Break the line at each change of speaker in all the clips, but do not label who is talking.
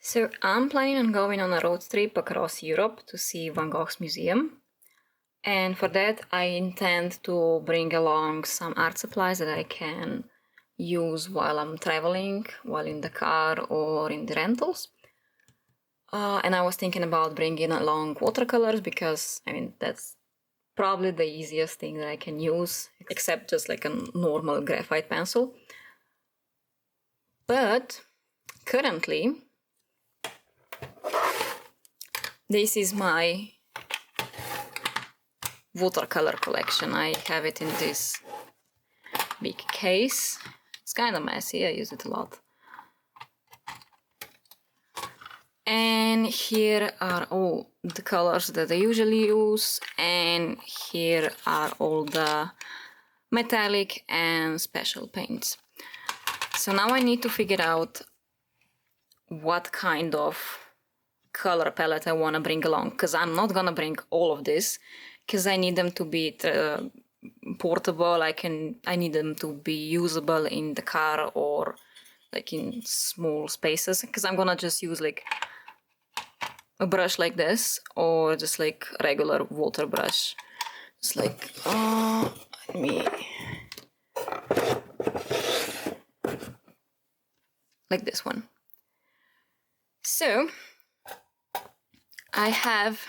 So I'm planning on going on a road trip across Europe to see Van Gogh's museum. And for that, I intend to bring along some art supplies that I can use while I'm traveling, while in the car or in the rentals. And I was thinking about bringing along watercolors because, that's probably the easiest thing that I can use, except just like a normal graphite pencil. But currently, this is my watercolor collection. I have it in this big case. It's kind of messy, I use it a lot. And here are all the colors that I usually use, and here are all the metallic and special paints. So now I need to figure out what kind of color palette I want to bring along, because I'm not gonna bring all of this because I need them to be portable. I need them to be usable in the car or like in small spaces, because I'm gonna just use like a brush like this or just like regular water brush. It's like let me like this one. So I have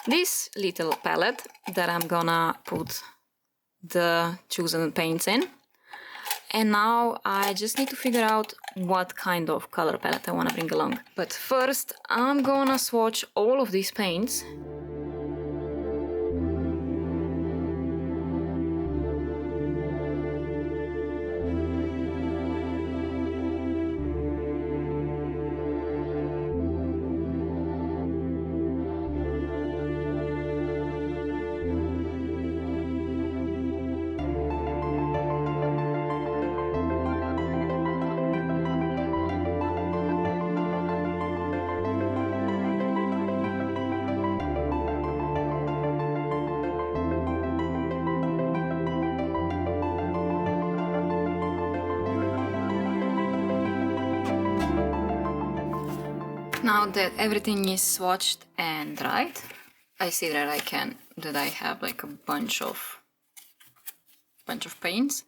this little palette that I'm gonna put the chosen paints in, and now I just need to figure out what kind of color palette I want to bring along. But first I'm gonna swatch all of these paints. Now that everything is swatched and dried, I see that I have like a bunch of paints.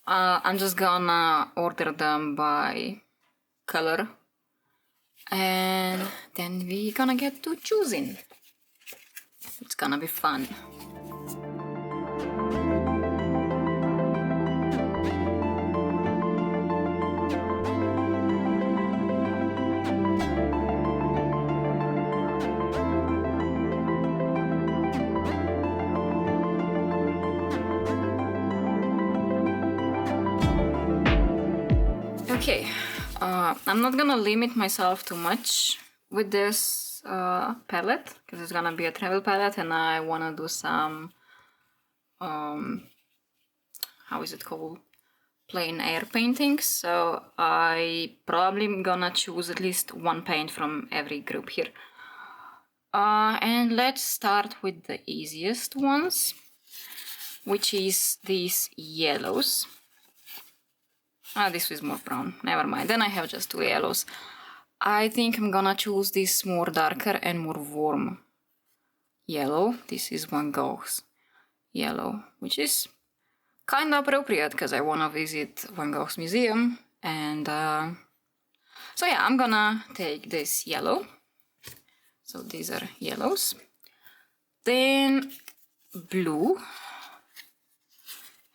I'm just gonna order them by color, and then we're gonna get to choosing. It's gonna be fun. Okay, I'm not gonna limit myself too much with this palette, because it's gonna be a travel palette and I wanna do some, how is it called? Plein air paintings. So I probably am gonna choose at least one paint from every group here. And let's start with the easiest ones, which is these yellows. This is more brown, never mind, then I have just two yellows. I think I'm gonna choose this more darker and more warm yellow. This is Van Gogh's yellow, which is kind of appropriate because I wanna visit Van Gogh's museum. And so yeah, I'm gonna take this yellow. So these are yellows. Then blue.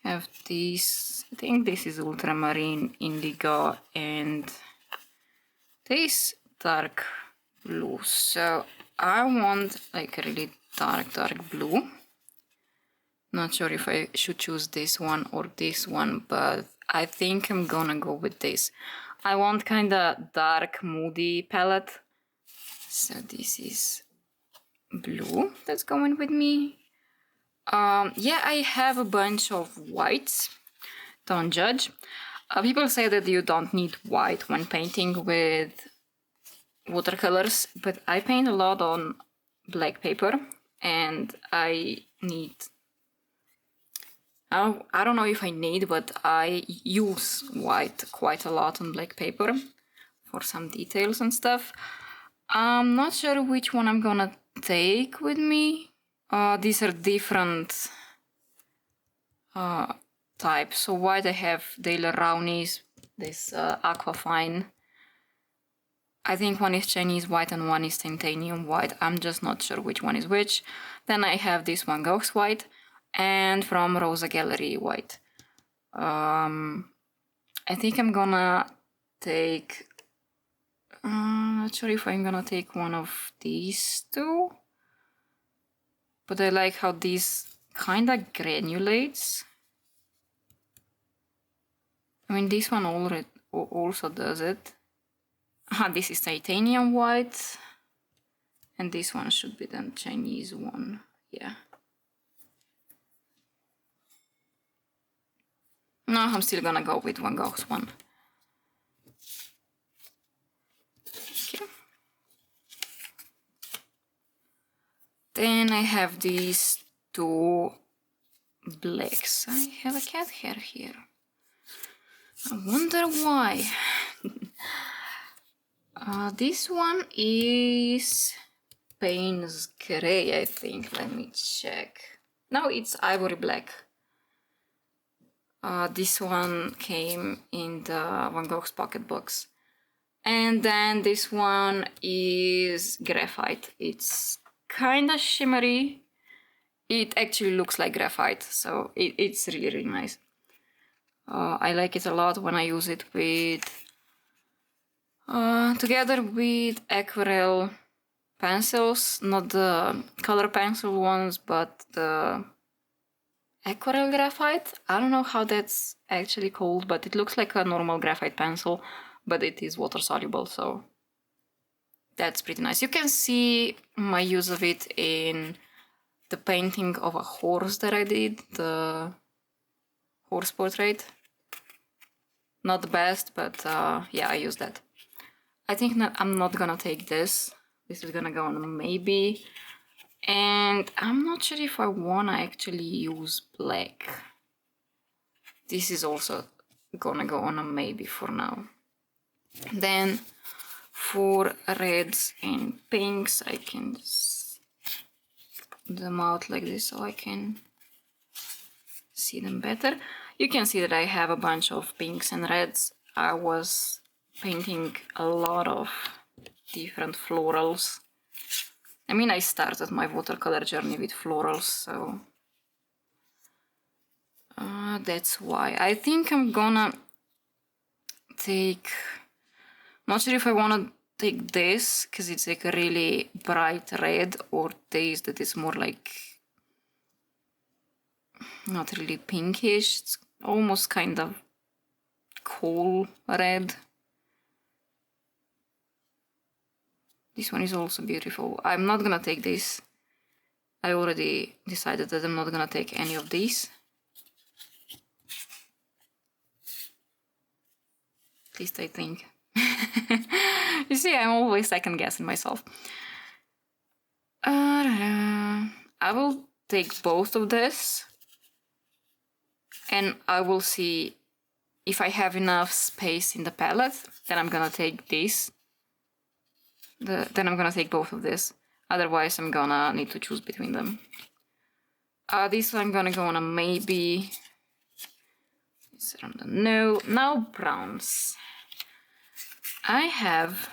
Have these, I think this is ultramarine, indigo, and this dark blue. So I want like a really dark blue. Not sure if I should choose this one or this one, but I think I'm gonna go with this. I want kind of dark, moody palette. So this is blue that's going with me. Yeah, I have a bunch of whites. Don't judge. People say that you don't need white when painting with watercolors, but I paint a lot on black paper, and I don't know if I need, but I use white quite a lot on black paper for some details and stuff. I'm not sure which one I'm gonna take with me. These are different types. So white I have Daler Brownies, this Aquafine. I think one is Chinese white and one is titanium white. I'm just not sure which one is which. Then I have this Van Gogh's white and from Rosa Gallery white. I think I'm gonna take... not sure if I'm gonna take one of these two. But I like how these kinda granulates. I mean, this one already also does it. This is titanium white. And this one should be the Chinese one. Yeah. No, I'm still gonna go with Van Gogh's one. Okay. Then I have these two blacks. I have a cat hair here. I wonder why. This one is Payne's Gray, I think. Let me check. No, it's Ivory Black. This one came in the Van Gogh's pocket box. And then this one is Graphite. It's kinda shimmery. It actually looks like graphite, so it's really, really nice. I like it a lot when I use it with... together with aquarelle pencils, not the color pencil ones, but the aquarelle graphite. I don't know how that's actually called, but it looks like a normal graphite pencil, but it is water soluble, so that's pretty nice. You can see my use of it in the painting of a horse that I did, the horse portrait. Not the best, but yeah, I used that. I think I'm not gonna take this. This is gonna go on a maybe. And I'm not sure if I wanna actually use black. This is also gonna go on a maybe for now. Then for reds and pinks, I can just put them out like this so I can see them better. You can see that I have a bunch of pinks and reds. I was painting a lot of different florals. I mean, I started my watercolor journey with florals, so that's why. I think I'm gonna take... Not sure if I wanna take this, because it's like a really bright red, or this that is more like... not really pinkish, it's almost kind of cool red. This one is also beautiful. I'm not gonna take this. I already decided that I'm not gonna take any of these. At least I think. You see, I'm always second guessing myself. I will take both of this. And I will see if I have enough space in the palette. Then I'm gonna take this. Then I'm gonna take both of this. Otherwise, I'm gonna need to choose between them. This one I'm gonna go on a maybe. This on the no. Now browns. I have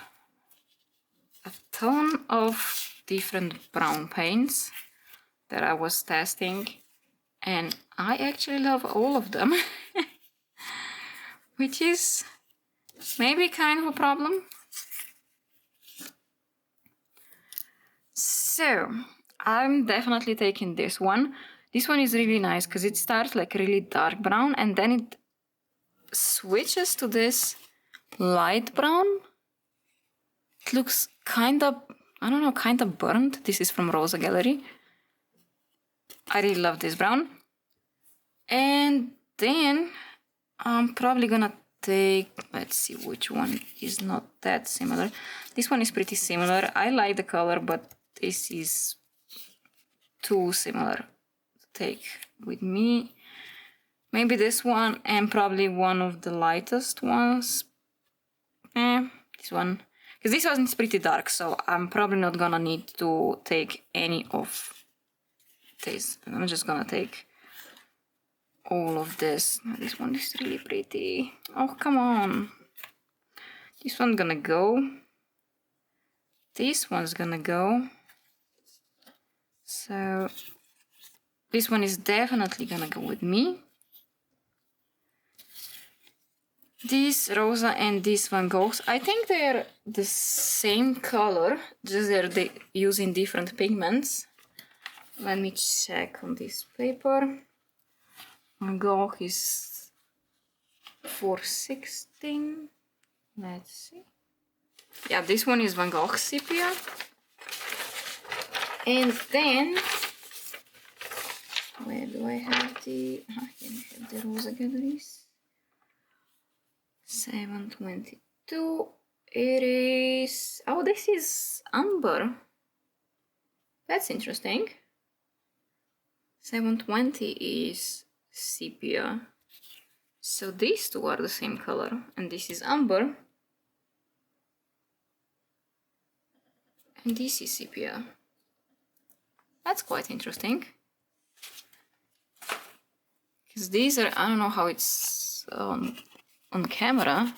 a ton of different brown paints that I was testing, and I actually love all of them, which is maybe kind of a problem. So I'm definitely taking this one. This one is really nice because it starts like really dark brown and then it switches to this light brown. It looks kind of, I don't know, kind of burnt. This is from Rosa Gallery. I really love this brown. And then I'm probably gonna take, let's see which one is not that similar. This one is pretty similar. I like the color, but this is too similar to take with me. Maybe this one and probably one of the lightest ones. This one, because this one is pretty dark, so I'm probably not gonna need to take any of this. I'm just gonna take all of this. This one is really pretty. Oh, come on. This one's gonna go. This one's gonna go. So this one is definitely gonna go with me. This Rosa and this Van Goghs, I think they're the same color, just they're using different pigments. Let me check on this paper. Van Gogh is 416. Let's see. Yeah, this one is Van Gogh sepia. And then, where do I have the... here I have the Rosa galleries. 722. It is... oh, this is amber. That's interesting. 720 is sepia. So these two are the same color. And this is amber. And this is sepia. That's quite interesting. Because these are... I don't know how it's on camera,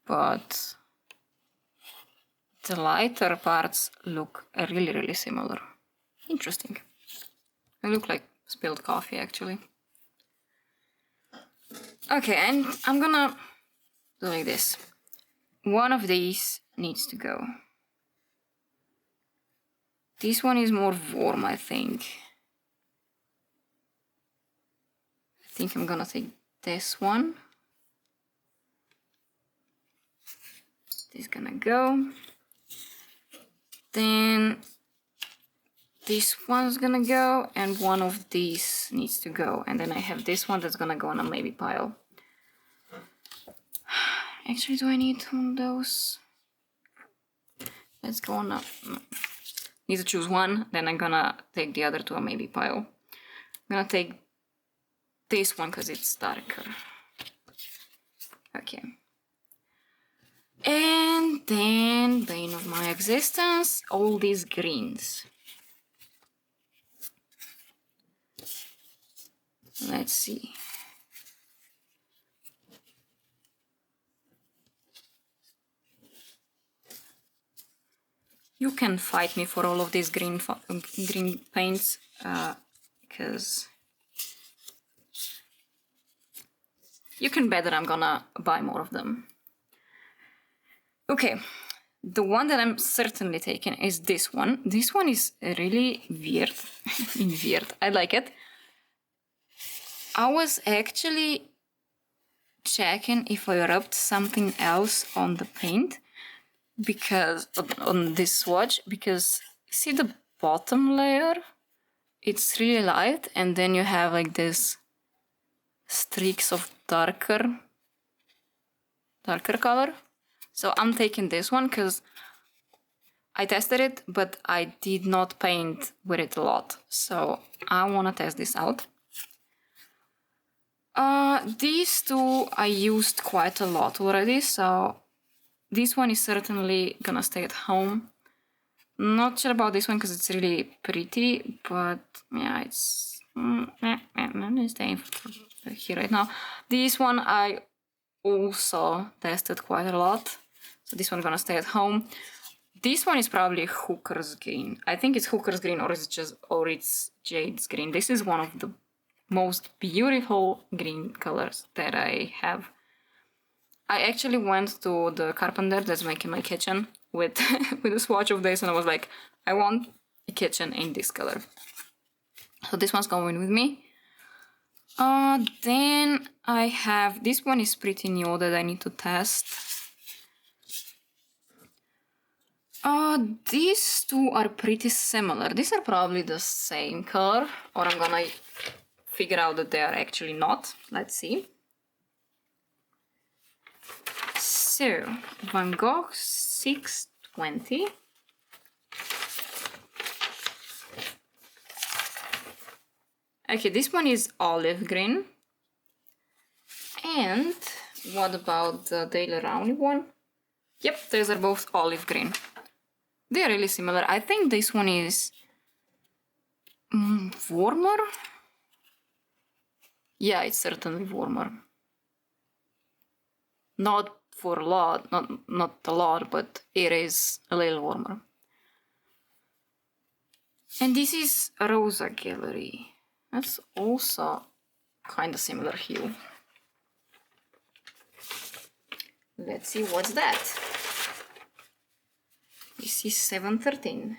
but the lighter parts look really similar. Interesting. They look like spilled coffee, actually. Okay, and I'm gonna do like this. One of these needs to go. This one is more warm, I think. I think I'm gonna take this one. This is gonna go. Then this one's gonna go, and one of these needs to go. And then I have this one that's gonna go on a maybe pile. Actually, do I need one of those? Let's go on up. Need to choose one, then I'm gonna take the other to a maybe pile. I'm gonna take this one because it's darker. Okay. And then, bane of my existence, all these greens. Let's see. You can fight me for all of these green paints, because you can bet that I'm gonna buy more of them. Okay, the one that I'm certainly taking is this one. This one is really weird. Weird. I like it. I was actually checking if I rubbed something else on the paint, because on this swatch, because see the bottom layer, it's really light, and then you have like this streaks of darker color. So I'm taking this one because I tested it, but I did not paint with it a lot, so I want to test this out. These two I used quite a lot already, so this one is certainly gonna stay at home. Not sure about this one because it's really pretty, but yeah, it's... I'm staying here right now. This one I also tested quite a lot, so this one's gonna stay at home. This one is probably Hooker's Green. I think it's Hooker's Green, or it's Jade's Green. This is one of the most beautiful green colors that I have. I actually went to the carpenter that's making my kitchen with with a swatch of this, and I was like, I want a kitchen in this color. So this one's going with me. Then I have, this one is pretty new that I need to test. These two are pretty similar. These are probably the same color, or I'm gonna figure out that they are actually not. Let's see. So, Van Gogh 620. Okay, this one is olive green. And what about the Daily Rowney one? Yep, these are both olive green. They're really similar. I think this one is warmer. Yeah, it's certainly warmer. Not for a lot, not a lot, but it is a little warmer. And this is Rosa Gallery. That's also kind of similar hue. Let's see what's that. This is 713.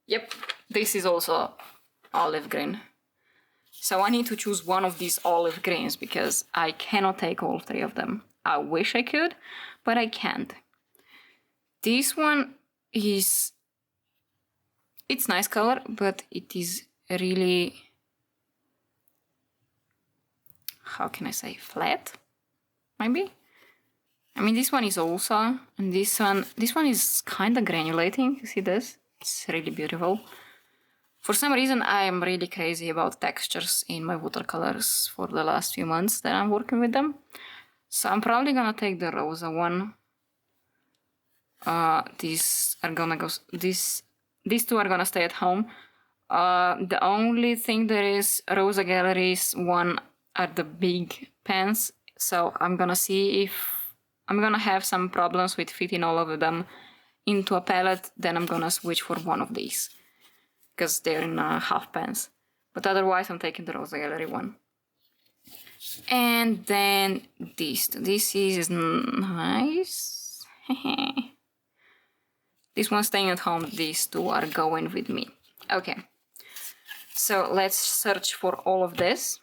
Yep, this is also olive green. So I need to choose one of these olive greens because I cannot take all three of them. I wish I could, but I can't. This one is... it's nice color, but it is really... how can I say? Flat? Maybe? I mean, this one is also, and this one is kind of granulating. You see this? It's really beautiful. For some reason, I am really crazy about textures in my watercolors for the last few months that I'm working with them. So I'm probably gonna take the Rosa one. These are gonna go. These two are gonna stay at home. The only thing there is Rosa Gallery's one are the big pens. So I'm gonna see if I'm gonna have some problems with fitting all of them into a palette. Then I'm gonna switch for one of these because they're in half pens. But otherwise, I'm taking the Rosa Gallery one. And then this is nice. This one's staying at home. These two are going with me. Okay, so let's search for all of this.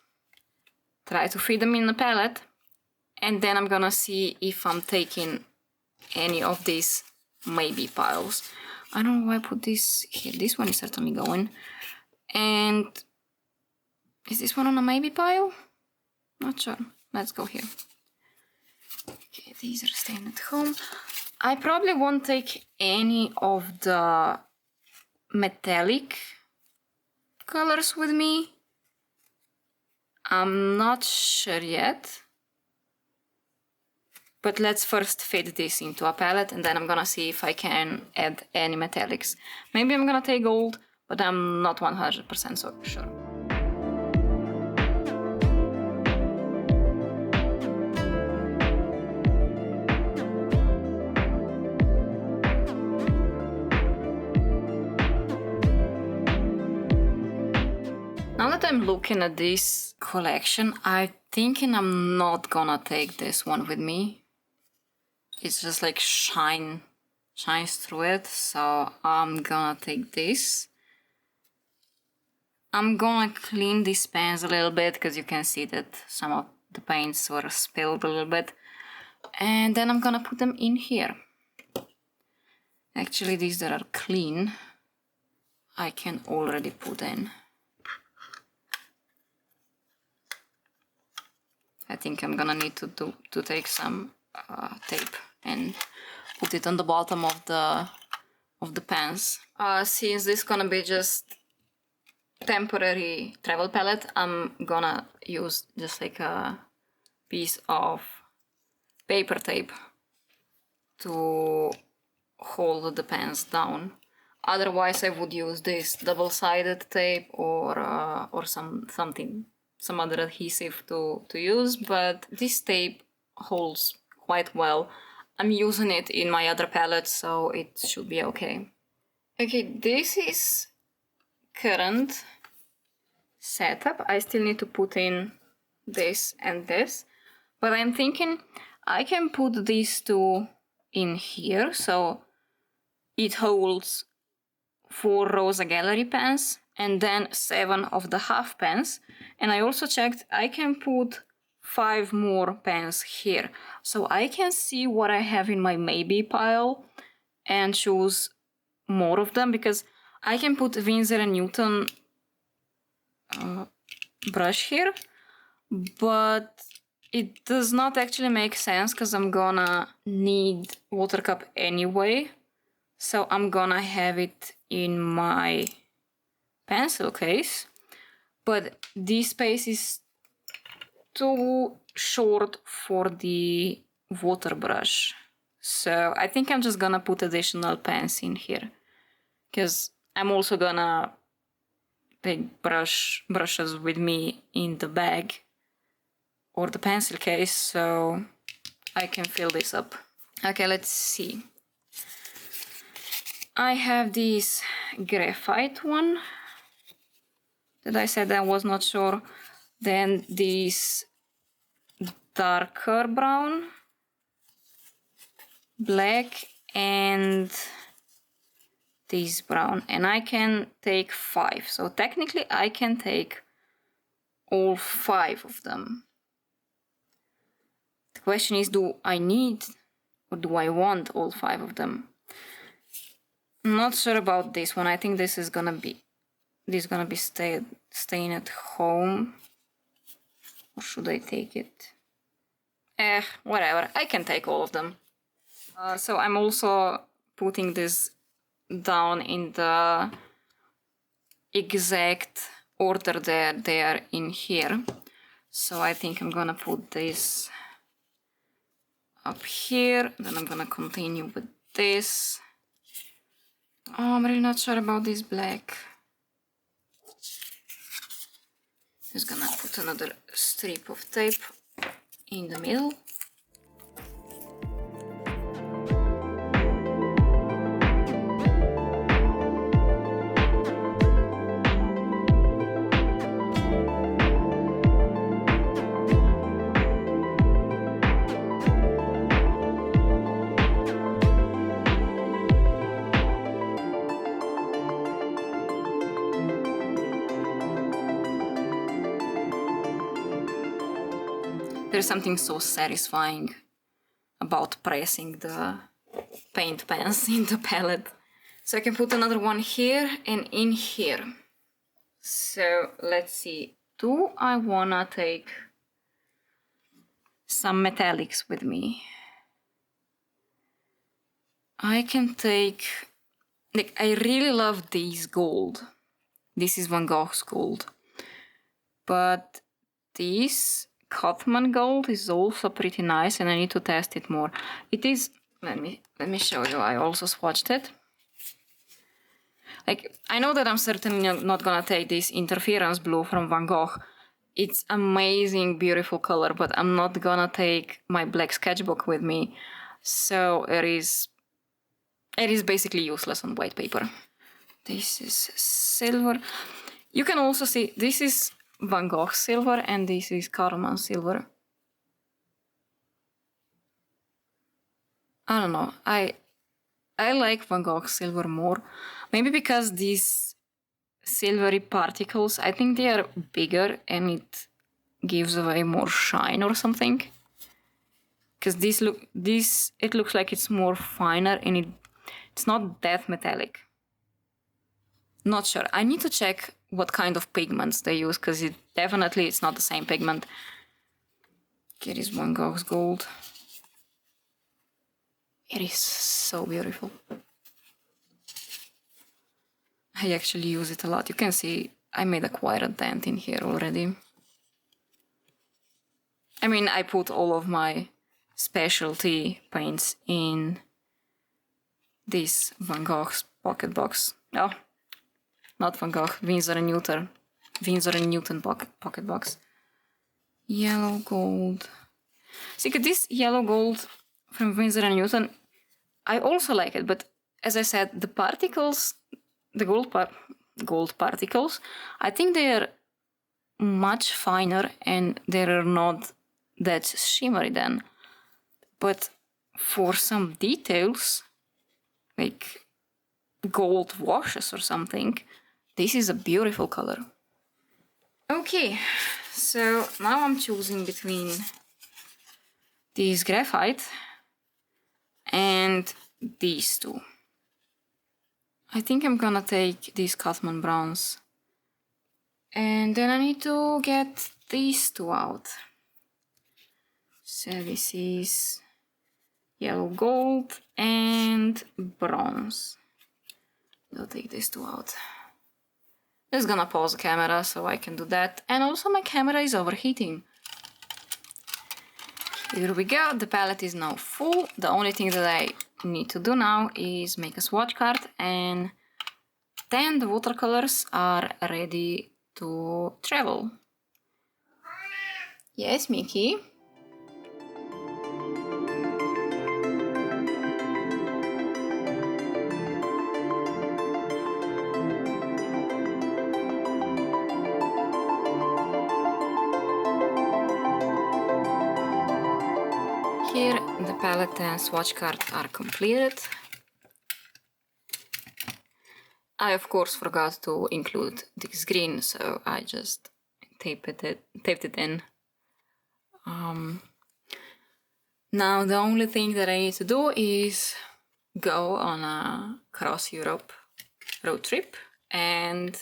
Try to fit them in the palette. And then I'm gonna see if I'm taking any of these maybe piles. I don't know why I put this here. This one is certainly going. And is this one on a maybe pile? Not sure. Let's go here. Okay, these are staying at home. I probably won't take any of the metallic colors with me. I'm not sure yet. But let's first fit this into a palette and then I'm gonna see if I can add any metallics. Maybe I'm gonna take gold, but I'm not 100% so sure. Now that I'm looking at this collection, I'm thinking I'm not gonna take this one with me. It's just like shines through it, so I'm gonna take this. I'm gonna clean these pens a little bit because you can see that some of the paints were spilled a little bit. And then I'm gonna put them in here. Actually, these that are clean, I can already put in. I think I'm gonna need to take some tape and put it on the bottom of the pens. Since this is gonna be just temporary travel palette, I'm gonna use just like a piece of paper tape to hold the pens down. Otherwise, I would use this double-sided tape or some other adhesive to use, but this tape holds quite well. I'm using it in my other palette, so it should be okay. Okay, this is current setup. I still need to put in this and this, but I'm thinking I can put these two in here, so it holds 4 Rosa Gallery pens and then 7 of the half pens. And I also checked I can put 5 more pens here, so I can see what I have in my maybe pile and choose more of them, because I can put Winsor & Newton brush here, but it does not actually make sense because I'm gonna need water cup anyway, so I'm gonna have it in my pencil case, but this space is too short for the water brush, So I think I'm just gonna put additional pens in here, because I'm also gonna take brushes with me in the bag or the pencil case, so I can fill this up. Okay, let's see. I have this graphite one that I said I was not sure. Then this darker brown, black, and this brown. And I can take 5. So technically I can take all 5 of them. The question is, do I need or do I want all 5 of them? I'm not sure about this one. I think this is gonna be staying at home. Or should I take it? Whatever. I can take all of them. So I'm also putting this down in the exact order that they are in here. So I think I'm gonna put this up here, then I'm gonna continue with this. Oh, I'm really not sure about this black. Just gonna put another strip of tape in the middle. There's something so satisfying about pressing the paint pens in the palette. So I can put another one here and in here. So let's see, do I wanna take some metallics with me? I can take, like, I really love this gold. This is Van Gogh's gold. But this Cotman gold is also pretty nice, and I need to test it more. It is, let me show you, I also swatched it. Like, I know that I'm certainly not gonna take this interference blue from Van Gogh. It's amazing, beautiful color, but I'm not gonna take my black sketchbook with me. So it is basically useless on white paper. This is silver. You can also see, this is Van Gogh silver and this is Cotman silver. I don't know, I like Van Gogh silver more. Maybe because these silvery particles, I think they are bigger and it gives away more shine or something. Because it looks like it's more finer and it's not that metallic. Not sure. I need to check what kind of pigments they use, because it's not the same pigment. Here is Van Gogh's gold. It is so beautiful. I actually use it a lot. You can see I made quite a dent in here already. I mean, I put all of my specialty paints in this Van Gogh's pocket box. Oh, not Van Gogh, Winsor & Newton pocket box. Yellow gold. See, this yellow gold from Winsor & Newton, I also like it, but as I said, the particles, the gold particles, I think they are much finer and they are not that shimmery then. But for some details, like gold washes or something, this is a beautiful color. Okay, so now I'm choosing between this graphite and these two. I think I'm gonna take these Cotman browns. And then I need to get these two out. So this is yellow gold and bronze. I'll take these two out. Just gonna pause the camera so I can do that. And also my camera is overheating. Here we go, the palette is now full. The only thing that I need to do now is make a swatch card, and then the watercolors are ready to travel. Yes, Mickey? Here the palette and swatch card are completed. I of course forgot to include this green, so I just taped it in. Now the only thing that I need to do is go on a cross Europe road trip, and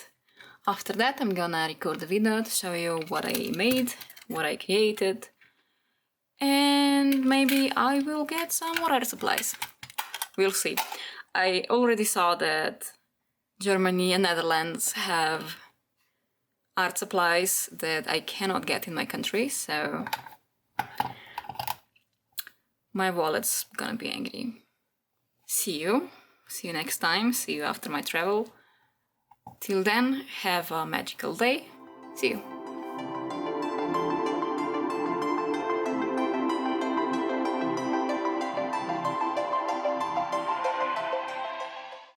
after that I'm gonna record the video to show you what I made, what I created, and maybe I will get some more art supplies. We'll see. I already saw that Germany and Netherlands have art supplies that I cannot get in my country, so my wallet's gonna be angry. See you next time, see you after my travel. Till then, have a magical day. See you.